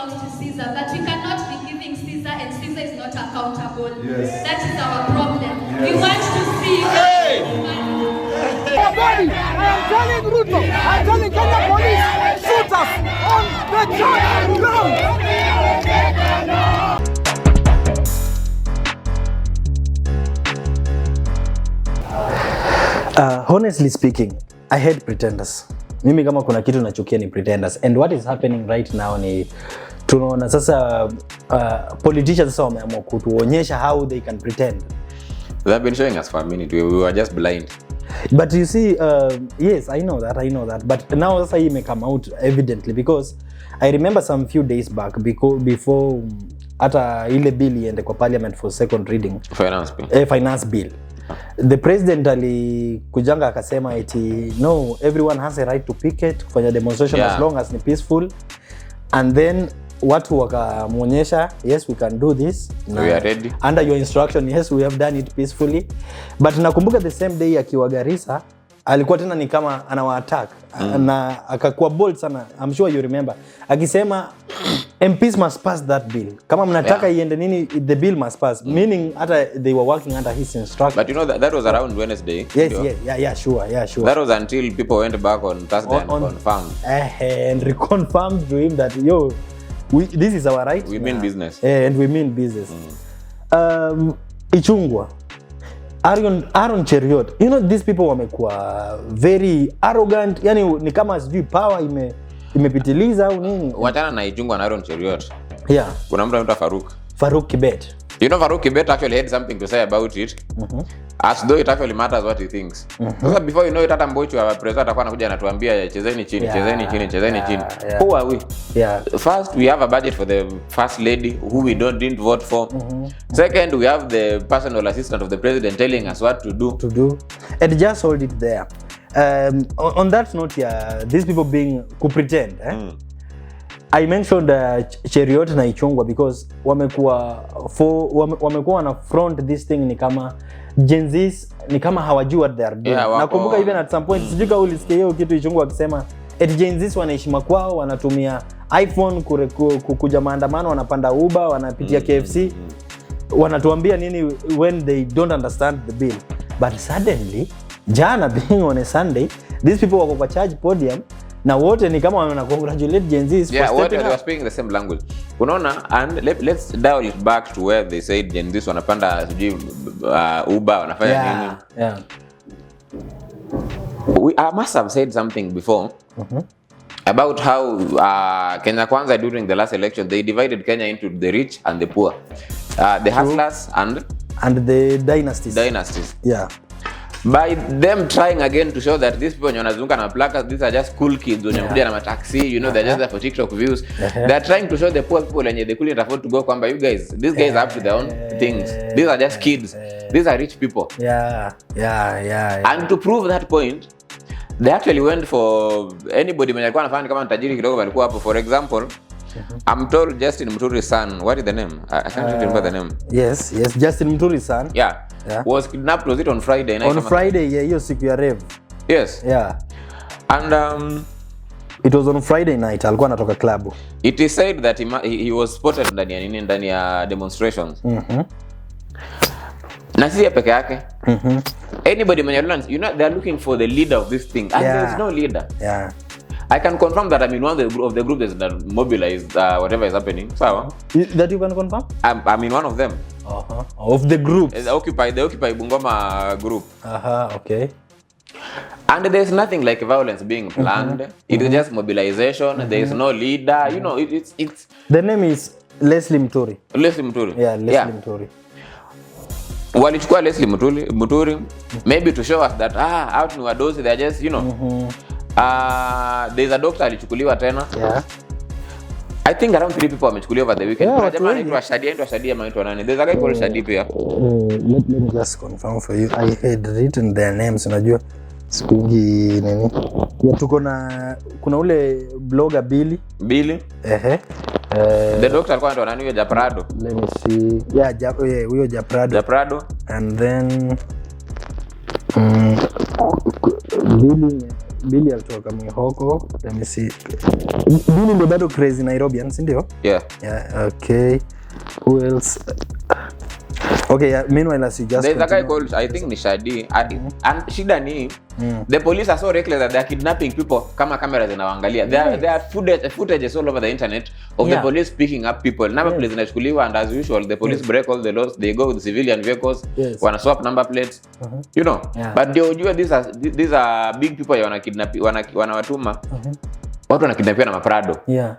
belongs to Caesar, that we cannot be giving Caesar and Caesar is not accountable. Yes. That is our problem. Yeah. We want to see Body, I am telling Ruto, I am telling Kenya police, shoot us on the church ground. Honestly speaking, I hate pretenders. Mimi kama kuna kitu nachukia ni pretenders. And what is happening right now ni tunaona sasa politicians sasa wameamua kutuonyesha how they can pretend. They have been showing us for a minute. We were just blind. But you see, yes, I know that. But now sasa hii come out evidently because I remember some few days back before hata ile bill iende kwa parliament for second reading. Finance bill. The president alikujanga akasema eti no, everyone has a right to picket, kufanya demonstration as long as ni peaceful. And then watu wakamuonyesha, yes, we can do this. We are ready. Under your instruction, yes, we have done it peacefully. But nakumbuka the same day akiwa Garissa, alikuwa tena ni kama anawa attack. Na akakuwa bold sana. I'm sure you remember. Akisema MPs must pass that bill. Kama mnataka iende nini, the bill must pass. Meaning hata they were working under his instruction. But you know that was around Wednesday. Yes, sure. That was until people went back on Thursday and confirmed. And reconfirmed to him that this is our right. We mean business. And we mean business. Ichungwa. Aaron Cheriot. You know, these people wamekuwa very arrogant. Yani ni kama sijui power imepitiliza au nini. Watana na Ichungwa na Aaron Cheriot. Yeah. Kuna mtu anaitwa Farouk Kibet. You know, Farouk Kibet actually had something to say about it. As though it actually matters what he thinks. So before you know it, hata Mbochu wa president atakuwa anakuja anatuambia chezeni chini. Who are we? Yeah. First, we have a budget for the first lady who we didn't vote for. Second, we have the personal assistant of the president telling us what to do. And just hold it there. On that note, these people being pretend. I mentioned Cheriot na Ichungwa because wamekuwa na front this thing ni kama Genzs, ni kama hawajui what they are doing. Nakumbuka even at some point sijui kama ulisikia hiyo kitu Ichungwa akisema Genzs wanaheshima kwao, wanatumia iPhone kuja maandamano, wanapanda Uber, wanapitia KFC. Wanatuambia nini when they don't understand the bill. But suddenly, jana being on a Sunday, these people wako kwa charge podium na wote ni kama wana congratulate Genzs for stepping up. They were speaking the same language. Unaona, and let's dial it back to where they said Genzs wanapanda sijui Uber wanafanya nini. Yeah. I must have said something before about how Kenya Kwanza during the last election they divided Kenya into the rich and the poor. The hustlers and the dynasties. Yeah. By them trying again to show that these people wanazunguka na placards, these are just cool kids wanakuja na mataxi, you know, they're just there for TikTok views. They're trying to show the poor people and they couldn't afford to go kwamba you guys, these guys are up to their own things. These are just kids. These are rich people. Yeah. And to prove that point, they actually went for anybody mwenye alikuwa anafanya kama tajiri kidogo walikuwa hapo. For example, I'm told Justin Muturi's son, what is the name? I can't remember the name. Yes, Justin Muturi's son. Yeah. Was kidnapped, was it on Friday night? On Friday, hiyo siku ya rave. Yes. Yeah. And it was on Friday night, alikuwa anatoka club. It is said that he was spotted ndani ya demonstrations. Na si peke yake. Anybody mwenye you know, they are looking for the leader of this thing and there is no leader. Yeah. I can confirm that I'm in one of the groups that mobilized whatever is happening. So that you can confirm? I'm in one of them. Of the groups. The Occupy Bungoma group. Okay. And there's nothing like violence being planned. It is just mobilization. There is no leader. You know, it's. The name is Leslie Muturi. Yeah, Leslie Muturi. Walichukua Leslie Muturi maybe to show us that out in Wadosi they're just, you know. There's a doctor alichukuliwa tena. Yeah. I think around 3 people wamechukuliwa over the weekend. Kuna jamaa anaitwa Shadia anaitwa nani? There's a guy called Shadi pia. Let me just confirm for you. I had written their names, unajua sikuingi nini. Ya tuko na kuna ule blogger Billy. The doctor alikuwa anaitwa nani? Japrado. Let me see. Yeah, huyo Japrado. And then Billy alitoka Mihoko. Let me see. Billy ndio bado crazy Nairobian, si ndio? Yeah. Yeah, okay. Who else? Okay, yeah, meanwhile as you just there's a guy called, I think ni Shadi, and shida ni the police are so reckless that they're kidnapping people kama cameras zinawaangalia. There are footages all over the internet of the police picking up people. Number plates zinachukuliwa, and as usual the police break all the laws. They go with civilian vehicles, wana swap number plates. You know. But they ujue these are big people wanawatuma. Watu wanakidnapiwa na maprado. Yeah.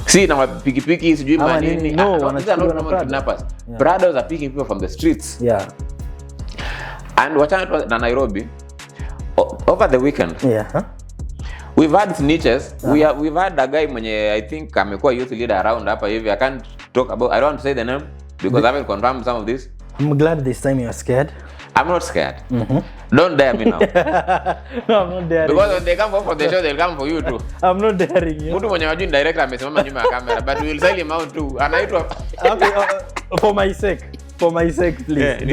See, na pikipiki sijui manini. No, these are not normal kidnappers. Prados are picking people from the streets. Yeah. And wachana na Nairobi over the weekend. Yeah. We've had snitches. We've had a guy mwenye I think amekuwa youth leader around hapa hivi. I can't talk about, I don't want to say the name because I haven't confirmed some of this. I'm glad this time you're scared. I'm not scared. Don't dare me now. No, I'm not daring. Because when they come for the show, they'll come for you too. I'm not daring you. Mtu mwenye wajui director amesimama nyuma ya kamera, but we'll sell him out too. Anaitwa Okay, for my sake, please.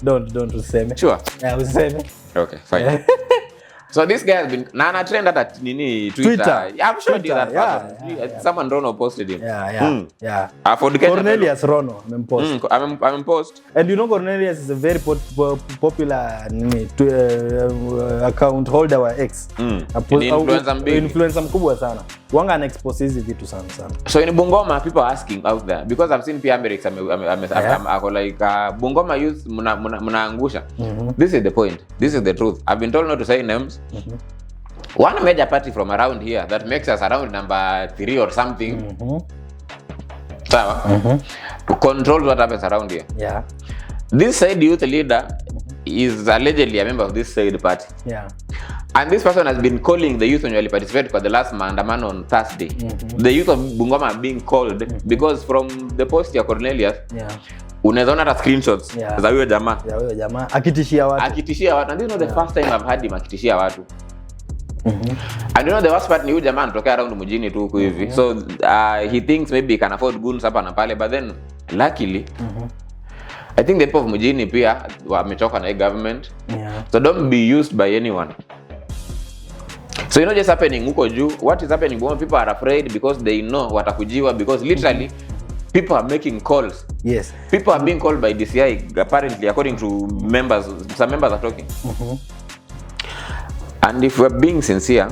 Don't useme. Sure. Yeah, useme. Okay, fine. So this guy has been Nana trend at Twitter. Yeah, I'm sure he did that. Yeah. Someone Rono posted him. Yeah. For Cornelius Rono, I'm post. And you know Cornelius is a very popular account holder wa X. Influencer mkubwa sana. Wanga ana expose hizi vitu sana. So in Bungoma, people are asking out there because I've seen P. Amerix ako like Bungoma youth mnaangusha. This is the point. This is the truth. I've been told not to say names. One major party from around here that makes us around number 3 or something. Controls what happens around here. Yeah. This side youth leader is allegedly a member of this side party. Yeah. And this person has been calling the youth when you participate for the last maandamano on Thursday. The youth of Bungoma are being called because from the post ya Cornelius, unaweza ona screenshots za huyo jamaa. Ya huyo jamaa akitishia watu. And this is not the first time I've heard him akitishia watu. And you know the worst part ni huyo jamaa anatokea around mjini tu huko hivi. So he thinks maybe he can afford goons hapa na pale, but then luckily I think the people of mjini pia wamechoka na government. So don't be used by anyone. So you know just happening huko juu, what is happening, people are afraid because they know watakujiwa, because literally people are making calls. Yes. People are being called by DCI apparently, according to members. Some members are talking. And if we're being sincere,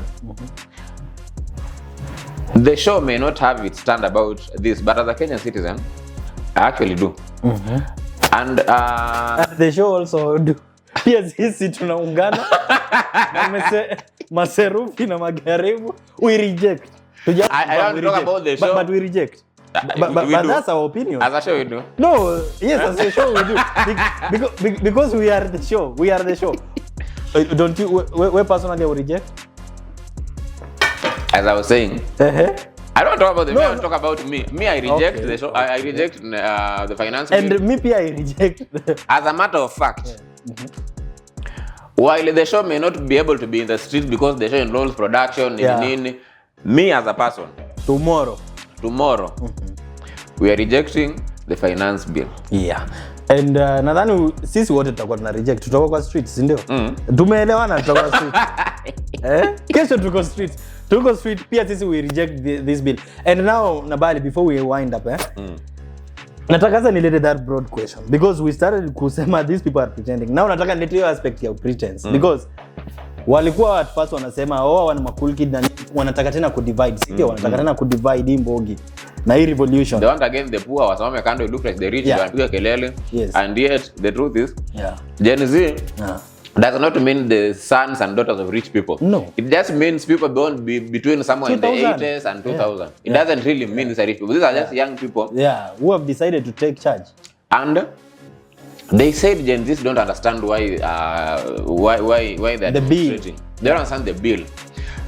the show may not have its stand about this, but as a Kenyan citizen, I actually do. And the show also do. Pia sisi tunaungana na maserufi na magaribu. We reject. I don't talk about the show. But we reject. But that's our opinion. As a show, you do. No, yes, as a show we do. Because we are the show. We are the show. Don't you? Where personally I reject? As I was saying, I don't talk about the. I don't talk about me. Me, I reject the show. I reject the finance. And me, I reject. As a matter of fact, while the show may not be able to be in the streets because the show involves production, me as a person, tomorrow, we are rejecting the finance bill. Yeah. And nadhani sisi wote tutakuwa tuna reject, tutakuwa kwa streets, ndio? Tumeelewana, tutakuwa street. Kesho tuko street. Tuko street pia sisi we reject this bill. And now Nabali, before we wind up, nataka sasa nilete that broad question because we started kusema these people are pretending. Now nataka nilete hiyo aspect ya pretense because walikuwa at first wanasema wana cool kid na wanataka tena ku divide. Sio wanataka tena ku divide Mbogi na hii revolution. They want again the poor wasamame kando look like the rich, wanapiga kelele. And yet the truth is Gen Z does not mean the sons and daughters of rich people. No. It just means people born between somewhere in the 80s and 2000. It doesn't really mean these are rich people. These are just young people. Yeah, who have decided to take charge. And they said Gen Zs don't understand why they're demonstrating. They don't understand the bill.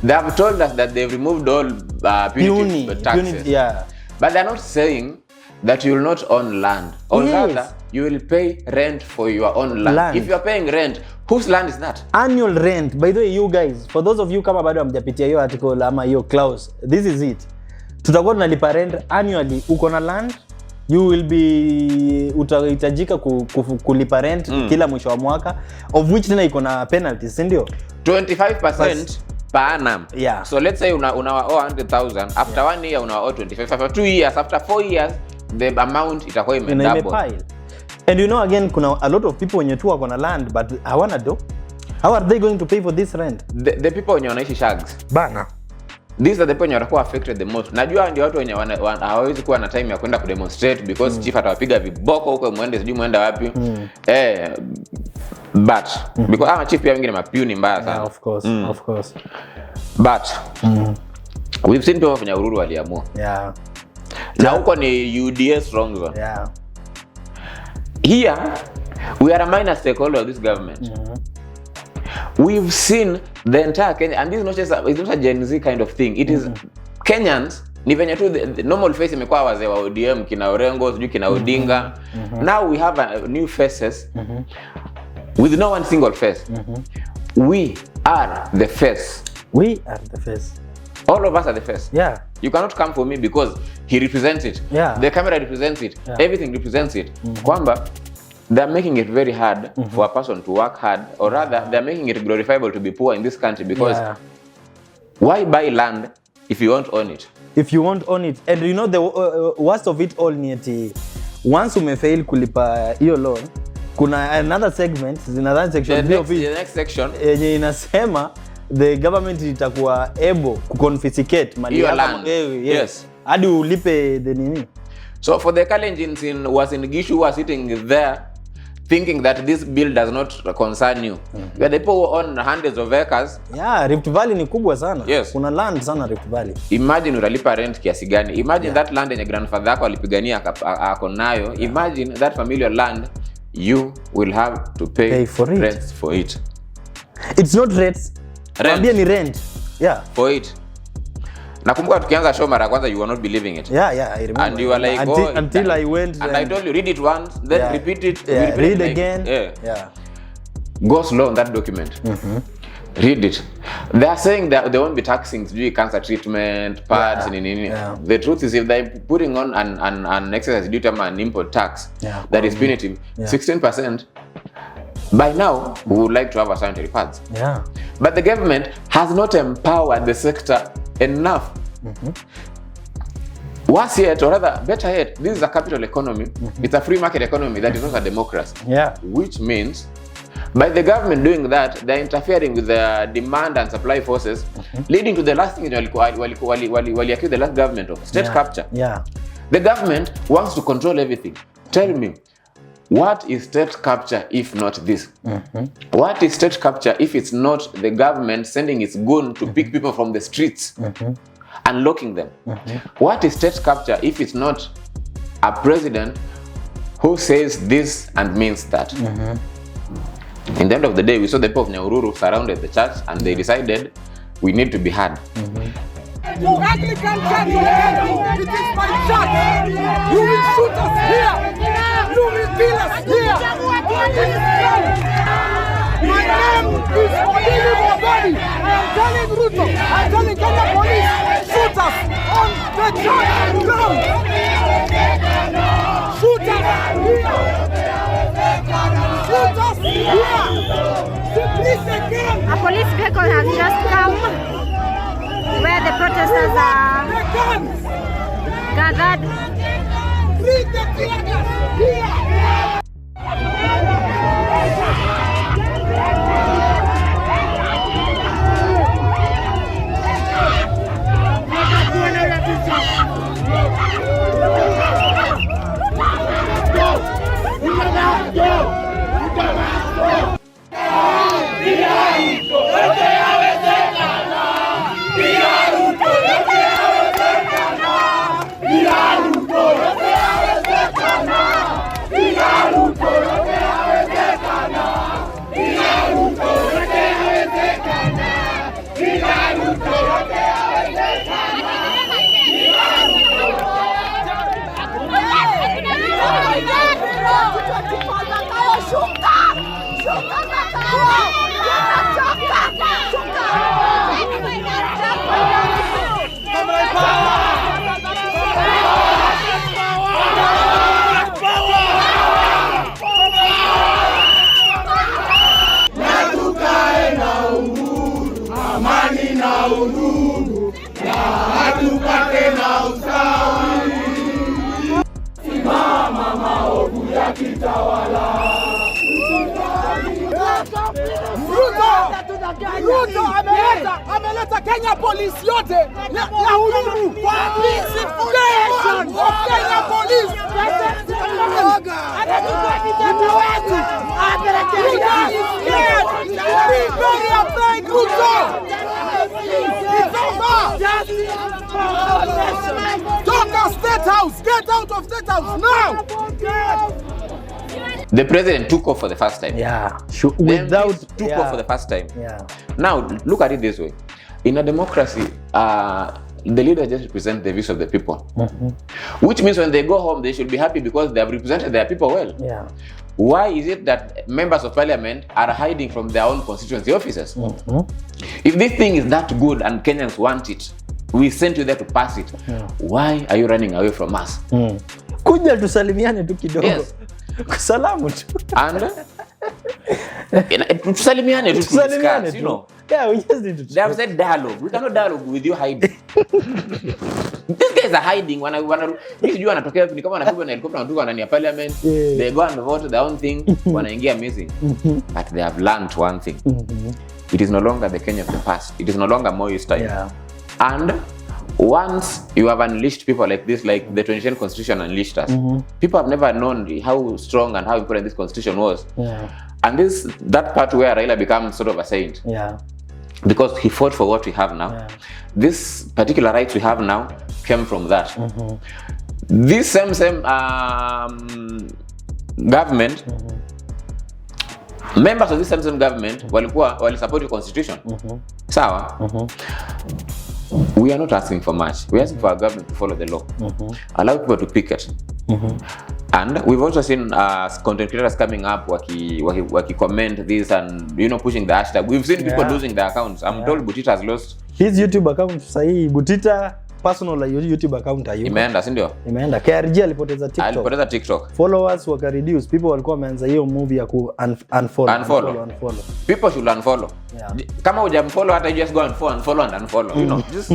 They have told us that they've removed all punitive taxes. But they're not saying that you will not own land. Or rather, you will pay rent for your own land. If you're paying rent, whose land is that? Annual rent. By the way, you guys, for those of you kama bado hamjapitia hiyo article ama hiyo clause, this is it. Tutakuwa tunalipa rent annually. Uko na land, you will be utahitajika kulipa rent kila mwisho wa mwaka, of which tena iko na penalties, ndio? 25% per annum. Yeah. So let's say una 100,000 after 1 year una 25, after 2 years, after 4 years the amount itakuwa double. And you know again kuna a lot of people wenye tu wako na land but hawana do. How are they going to pay for this rent? The people wenye wanaishi shags bana, these are the people wenye watakuwa affected the most. Najua ndio watu wenye hawawezi kuwa na time ya kwenda kudemonstrate because chief atawapiga viboko huko, muende sijui muenda wapi. But because chief pia wengine mapuni mbaya sana. Yeah, of course. But we've seen people wenye Ururu waliamua. Yeah. Na huko ni UDA strong zone. Yeah. Here we are a minor stakeholder of this government. We've seen the entire Kenya, and this is not just it's not a Gen Z kind of thing. It is Kenyans. Ni venye tu the normal face imekuwa wazee wa ODM kina Orengo, sijui kina Odinga. Now we have new faces with no one single face. We are the face. We are the face. All of us are the face. Yeah. You cannot come for me because he represents it. Yeah. The camera represents it. Yeah. Everything represents it. Kwamba they're making it very hard for a person to work hard, or rather they're making it glorifiable to be poor in this country because why buy land if you won't own it? If you won't own it. And you know the worst of it all ni eti once umefail kulipa hiyo loan, kuna another segment, another section, the next section yenye inasema the government itakuwa able kuconfiscate mali your land. Yes. Hadi ulipe the nini. So for the Kalenjins was in Gishu was sitting there thinking that this bill does not concern you. You are the people who own hundreds of acres. Yeah, Rift Valley ni kubwa sana. Yes. Kuna land sana Rift Valley. Imagine utalipa rent kiasi gani. Imagine that land yenye grandfather yako alipigania ako nayo. Imagine that familiar land you will have to pay for rent for it. It's not rents. Rent. Ni rent. Yeah. For it. Nakumbuka tukianza show mara kwanza you were not believing it. Yeah, I remember. And you were like, until I went and I told you read it once, then repeat it. Read again. Yeah. Go slow on that document. Read it. They are saying that they won't be taxing cancer treatment, pads, The truth is if they're putting on an excise duty or an import tax that is punitive, 16%, by now we would like to have a sanitary pads. Yeah. But the government has not empowered the sector enough. Worse yet, or rather better yet, this is a capital economy. It's a free market economy that is not a democracy. Yeah. Which means by the government doing that, they're interfering with the demand and supply forces, leading to the last thing wali accuse the last government of state capture. Yeah. The government wants to control everything. Tell me, what is state capture if not this? What is state capture if it's not the government sending its gun to pick people from the streets and locking them? What is state capture if it's not a president who says this and means that? In the end of the day, we saw the people of Nyahururu surrounded the church and they decided we need to be heard. You Anglican church, it is my church. You will shoot us here. You will kill us here. My name is Anini Mobadi. I am telling Ruto, I am telling Kenya police, shoot us on the church ground. Shoot us here. Shoot us here. Please again. A police vehicle has just come where the protesters are gathered. Bring the tear gas here. Ruto ameleta Kenya police yote ya uhuru kwa peaceful nation of Kenya police. Anachukua vijana wetu apelekea. Be very afraid, Ruto. It's over. Talk State House. Get out of State House now. The president took off for the first time. Yeah. Without took off for the first time. Yeah. Now look at it this way. In a democracy, the leaders just represent the views of the people. Which means when they go home, they should be happy because they have represented their people well. Yeah. Why is it that members of parliament are hiding from their own constituency offices? If this thing is that good and Kenyans want it, we sent you there to pass it. Why are you running away from us? Kuja tusalimiane tu kidogo. Yes. Salamu tu. And tusalimiane tu discuss, you know. Yeah, we just need to. They have said dialogue. We cannot dialogue with you hiding. These guys are hiding. You wanatokea ni kama wanapigwa na helicopter wanatoka ndani ya parliament. They go and vote their own thing. Wanaingia missing. But they have learned one thing. It is no longer the Kenya of the past. It is no longer Moi's time. Yeah. And once you have unleashed people like this, like the 2010 constitution unleashed us, people have never known how strong and how important this constitution was. Yeah. And that part where Raila becomes sort of a saint. Yeah. Because he fought for what we have now. Yeah. This particular rights we have now came from that. This same government, members of this same government wali support your constitution. Sawa? We are not asking for much. We are asking for our government to follow the law. Allow people to picket. And we've also seen content creators coming up waki comment this and pushing the hashtag. We've seen people losing their accounts. I'm told Butita has lost his YouTube account. Sahi Butita personal YouTube account hayuko. Imeenda, si ndio? Imeenda. KRG alipoteza TikTok. Alipoteza TikTok. Followers waka reduce. People walikuwa wameanza hiyo movie ya ku unfollow. People should unfollow. Yeah. Kama hujamfollow hata just go and unfollow and unfollow. Just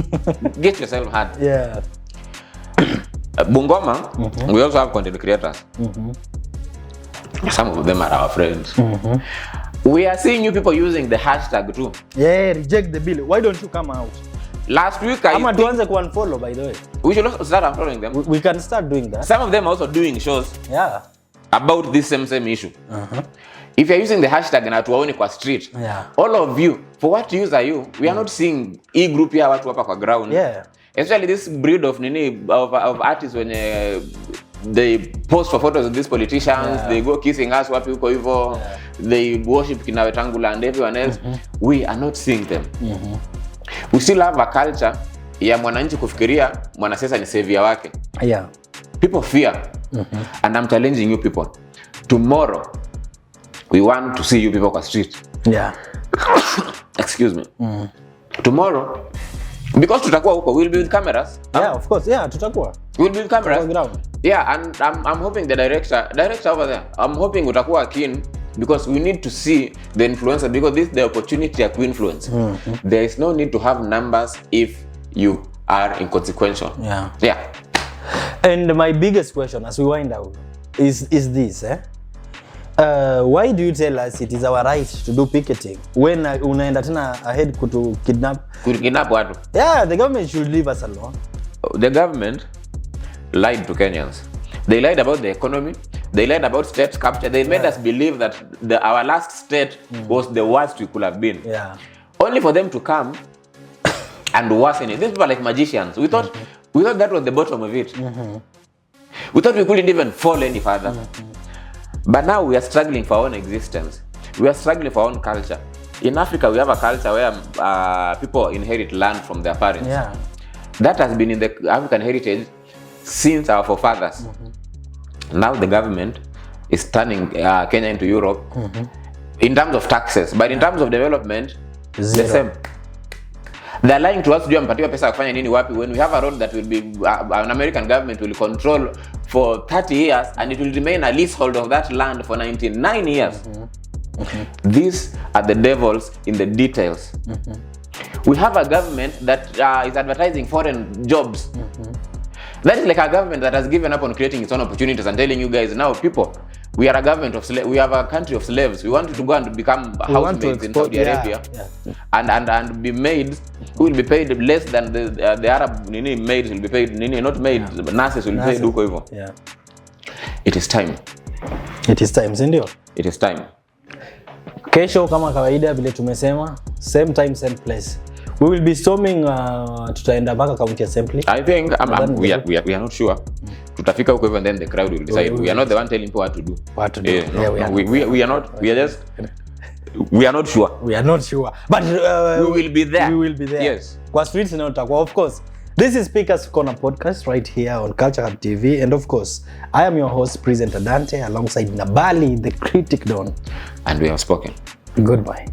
get yourself hard. Yeah. Bungoma, we also have content creators. Some of them are our friends. We are seeing you people using the hashtag too. Yeah, reject the bill. Why don't you come out? Last week tuanze ku unfollow, by the way. We should also start unfollowing them. We can start doing that. Some of them are also doing shows. Yeah. About this same issue. If you're using the hashtag na tuwaone kwa street, all of you, for what use are you? We are not seeing group ya watu hapa kwa ground. Yeah. Especially this breed of artists when they post for photos of these politicians, they go kissing us wapi huko hivyo, they worship kina Wetangula and everyone else. We are not seeing them. We still have a culture ya mwananchi kufikiria mwanasiasa ni savior wake. Yeah. People fear. And I'm challenging you people. Tomorrow we want to see you people kwa street. Yeah. Excuse me. Tomorrow, because tutakuwa huko, we'll be with cameras. Yeah, of course. Yeah, tutakuwa. We'll be with cameras. Yeah, and I'm hoping the director over there, I'm hoping utakuwa keen because we need to see the influencer because this is the opportunity to influence. There is no need to have numbers if you are inconsequential. Yeah. Yeah. And my biggest question as we wind out is this, why do you tell us it is our right to do picketing when unaenda tena ahead kutu kidnap watu? Yeah, the government should leave us alone. The government lied to Kenyans. They lied about the economy. They lied about state capture. They made us believe that our last state was the worst we could have been. Yeah. Only for them to come and worsen it. These people are like magicians. We thought that was the bottom of it. We thought we couldn't even fall any further. But now we are struggling for our own existence. We are struggling for our own culture. In Africa, we have a culture where people inherit land from their parents. Yeah. That has been in the African heritage since our forefathers. Now the government is turning Kenya into Europe in terms of taxes, but in terms of development, Zero. The same. They're lying to us, mpatiwa pesa kufanya nini wapi, when we have a road that will be an American government will control for 30 years and it will remain a leasehold of that land for 99 years. These are the devils in the details. We have a government that is advertising foreign jobs. That is like a government that has given up on creating its own opportunities and telling you guys, now people, We are a government of slaves. We have a country of slaves. We want you to go and become housemaids in Saudi Arabia, and be maids who will be paid less than the Arab maids will be paid. Not maids, nurses will be paid huko hivyo. Yeah. It is time. It is time, sindio? It is time. Kesho kama kawaida vile tumesema, same time same place. We will be storming tutaenda mpaka county assembly. I think we are not sure. Tutafika huko hivyo and then the crowd will decide. We are not the one telling people what to do. What to do. We are not. We are just we are not sure. We are not sure. But we will be there. We will be there. Yes. Kwa streets na utakuwa of course. This is Speakers Corner podcast right here on Culture Hub TV, and of course, I am your host, Presenter Dante, alongside Nabali, the critic Don. And we have spoken. Goodbye.